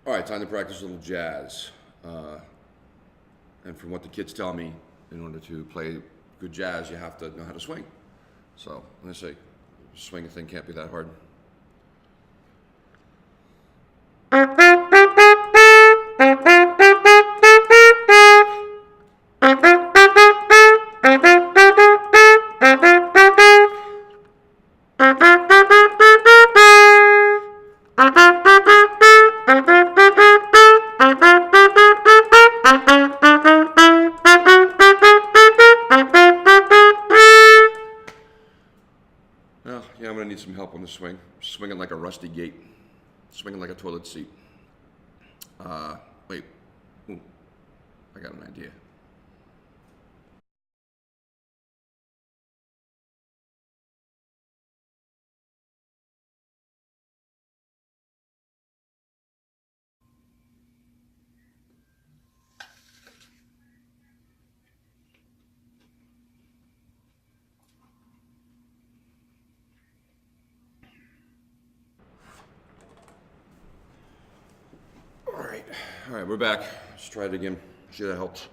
All right, time to practice a little jazz. And from what the kids tell me, in order to play good jazz, you have to know how to swing. So I'm gonna say, swinging thing can't be that hard. Well, yeah, I'm gonna need some help on the swing. Swinging like a rusty gate. Swinging like a toilet seat. Wait. Ooh, I got an idea. All right, we're back. Let's try it again. See if that helps.